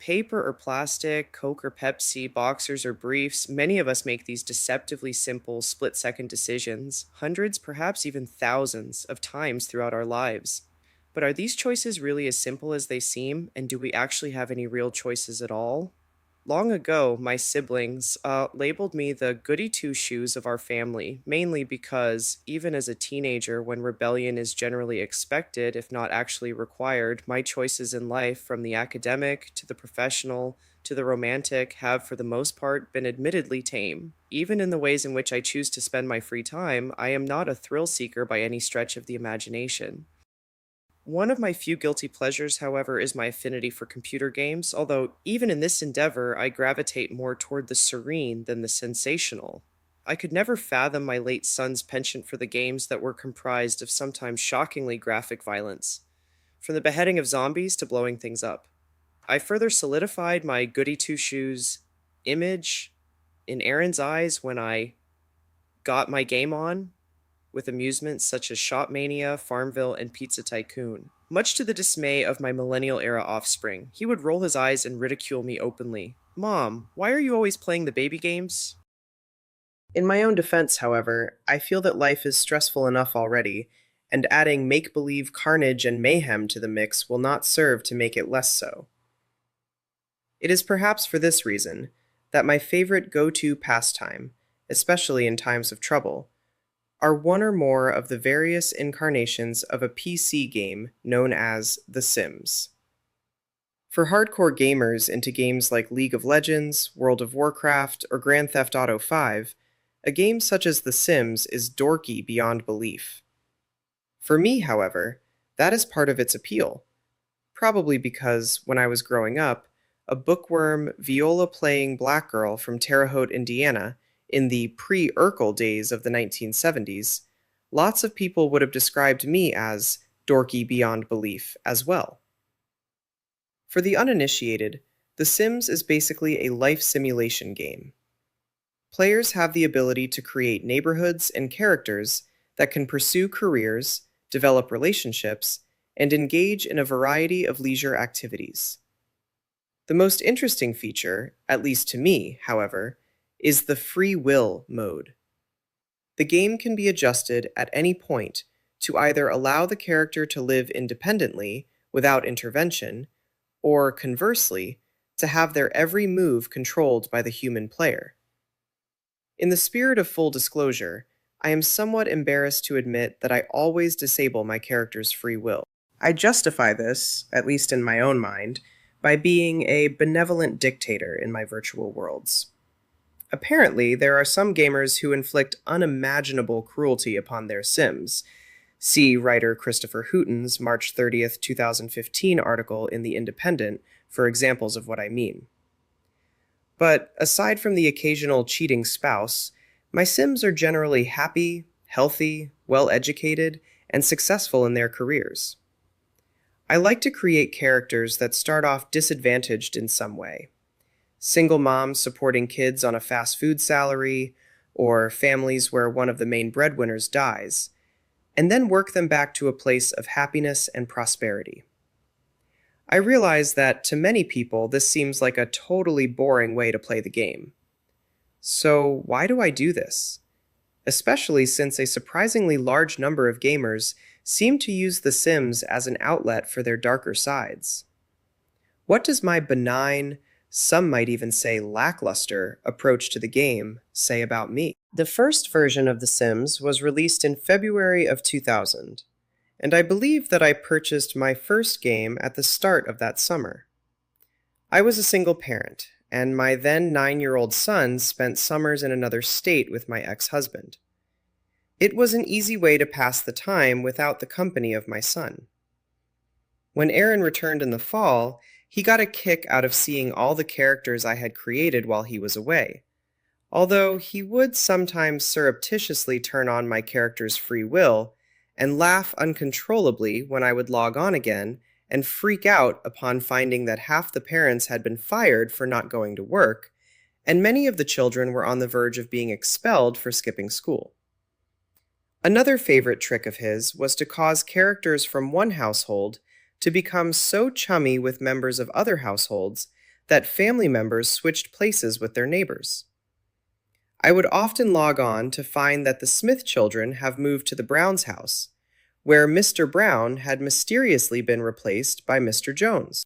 Paper or plastic, Coke or Pepsi, boxers or briefs, many of us make these deceptively simple split second decisions, hundreds, perhaps even thousands of times throughout our lives. But are these choices really as simple as they seem, and do we actually have any real choices at all? Long ago, my siblings labeled me the goody two shoes of our family, mainly because, even as a teenager, when rebellion is generally expected, if not actually required, my choices in life, from the academic to the professional to the romantic, have for the most part been admittedly tame. Even in the ways in which I choose to spend my free time, I am not a thrill seeker by any stretch of the imagination. One of my few guilty pleasures, however, is my affinity for computer games, although even in this endeavor, I gravitate more toward the serene than the sensational. I could never fathom my late son's penchant for the games that were comprised of sometimes shockingly graphic violence, from the beheading of zombies to blowing things up. I further solidified my goody two shoes image in Aaron's eyes when I got my game on, with amusements such as Shop Mania, Farmville, and Pizza Tycoon. Much to the dismay of my millennial era offspring, he would roll his eyes and ridicule me openly. Mom, why are you always playing the baby games? In my own defense, however, I feel that life is stressful enough already, and adding make believe carnage and mayhem to the mix will not serve to make it less so. It is perhaps for this reason that my favorite go to pastime, especially in times of trouble, are one or more of the various incarnations of a PC game known as The Sims. For hardcore gamers into games like League of Legends, World of Warcraft, or Grand Theft Auto 5, a game such as The Sims is dorky beyond belief. For me, however, that is part of its appeal, probably because, when I was growing up, a bookworm, viola-playing black girl from Terre Haute, Indiana, in the pre-Urkel days of the 1970s, lots of people would have described me as dorky beyond belief as well. For the uninitiated, The Sims is basically a life simulation game. Players have the ability to create neighborhoods and characters that can pursue careers, develop relationships, and engage in a variety of leisure activities. The most interesting feature, at least to me, however, is the free will mode. The game can be adjusted at any point to either allow the character to live independently without intervention, or conversely, to have their every move controlled by the human player. In the spirit of full disclosure, I am somewhat embarrassed to admit that I always disable my character's free will. I justify this, at least in my own mind, by being a benevolent dictator in my virtual worlds. Apparently, there are some gamers who inflict unimaginable cruelty upon their Sims. See writer Christopher Hooton's March 30th, 2015 article in The Independent for examples of what I mean. But aside from the occasional cheating spouse, my Sims are generally happy, healthy, well-educated, and successful in their careers. I like to create characters that start off disadvantaged in some way. Single moms supporting kids on a fast food salary, or families where one of the main breadwinners dies, and then work them back to a place of happiness and prosperity. I realize that to many people this seems like a totally boring way to play the game. So why do I do this? Especially since a surprisingly large number of gamers seem to use The Sims as an outlet for their darker sides. What does my benign, some might even say lackluster, approach to the game say about me? The first version of The Sims was released in February of 2000, and I believe that I purchased my first game at the start of that summer. I was a single parent, and my then 9-year-old son spent summers in another state with my ex-husband. It was an easy way to pass the time without the company of my son. When Aaron returned in the fall, he got a kick out of seeing all the characters I had created while he was away, although he would sometimes surreptitiously turn on my character's free will and laugh uncontrollably when I would log on again and freak out upon finding that half the parents had been fired for not going to work, and many of the children were on the verge of being expelled for skipping school. Another favorite trick of his was to cause characters from one household to become so chummy with members of other households that family members switched places with their neighbors. I would often log on to find that the Smith children have moved to the Brown's house, where Mr. Brown had mysteriously been replaced by Mr. Jones.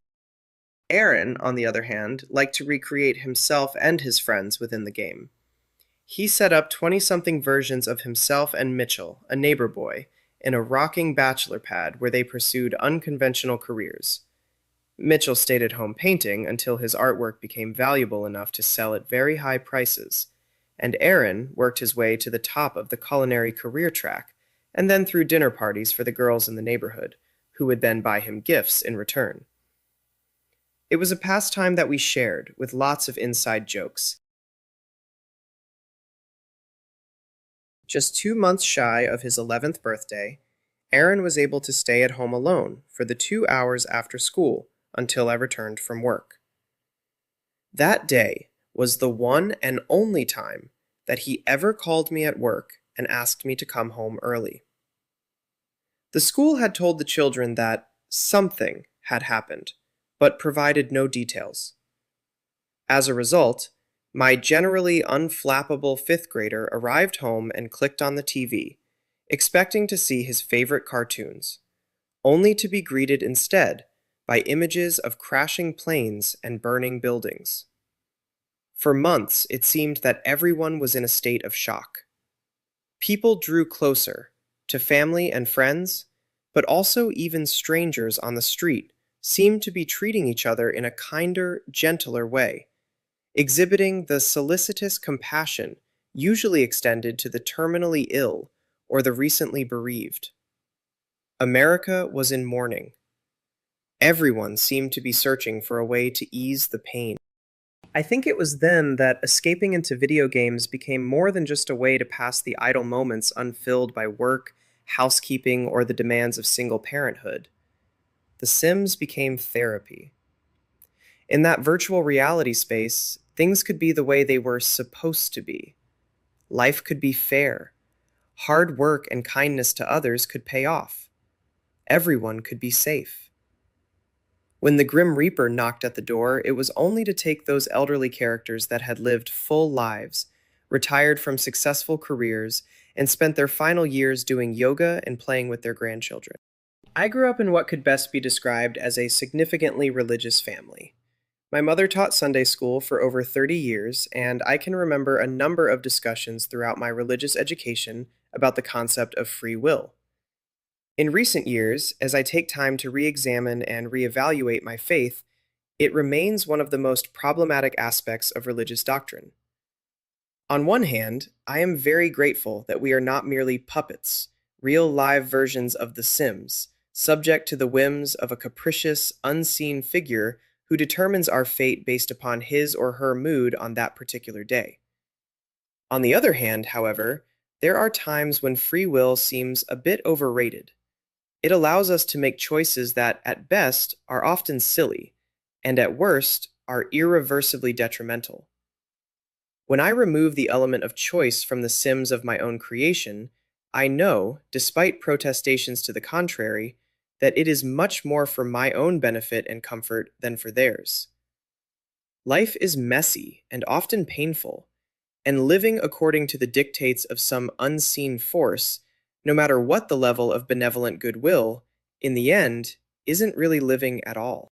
Aaron, on the other hand, liked to recreate himself and his friends within the game. He set up 20 something versions of himself and Mitchell, a neighbor boy, in a rocking bachelor pad where they pursued unconventional careers. Mitchell stayed at home painting until his artwork became valuable enough to sell at very high prices, and Aaron worked his way to the top of the culinary career track and then threw dinner parties for the girls in the neighborhood, who would then buy him gifts in return. It was a pastime that we shared, with lots of inside jokes. Just 2 months shy of his 11th birthday, Aaron was able to stay at home alone for the 2 hours after school until I returned from work. That day was the one and only time that he ever called me at work and asked me to come home early. The school had told the children that something had happened, but provided no details. As a result, my generally unflappable fifth grader arrived home and clicked on the TV, expecting to see his favorite cartoons, only to be greeted instead by images of crashing planes and burning buildings. For months, it seemed that everyone was in a state of shock. People drew closer, to family and friends, but also even strangers on the street seemed to be treating each other in a kinder, gentler way, exhibiting the solicitous compassion usually extended to the terminally ill or the recently bereaved. America was in mourning. Everyone seemed to be searching for a way to ease the pain. I think it was then that escaping into video games became more than just a way to pass the idle moments unfilled by work, housekeeping, or the demands of single parenthood. The Sims became therapy. In that virtual reality space, things could be the way they were supposed to be. Life could be fair. Hard work and kindness to others could pay off. Everyone could be safe. When the Grim Reaper knocked at the door, it was only to take those elderly characters that had lived full lives, retired from successful careers, and spent their final years doing yoga and playing with their grandchildren. I grew up in what could best be described as a significantly religious family. My mother taught Sunday school for over 30 years, and I can remember a number of discussions throughout my religious education about the concept of free will. In recent years, as I take time to re-examine and reevaluate my faith, it remains one of the most problematic aspects of religious doctrine. On one hand, I am very grateful that we are not merely puppets, real live versions of The Sims, subject to the whims of a capricious, unseen figure who determines our fate based upon his or her mood on that particular day. On the other hand, however, there are times when free will seems a bit overrated. It allows us to make choices that, at best, are often silly, and at worst, are irreversibly detrimental. When I remove the element of choice from the Sims of my own creation, I know, despite protestations to the contrary, that it is much more for my own benefit and comfort than for theirs. Life is messy and often painful, and living according to the dictates of some unseen force, no matter what the level of benevolent goodwill, in the end, isn't really living at all.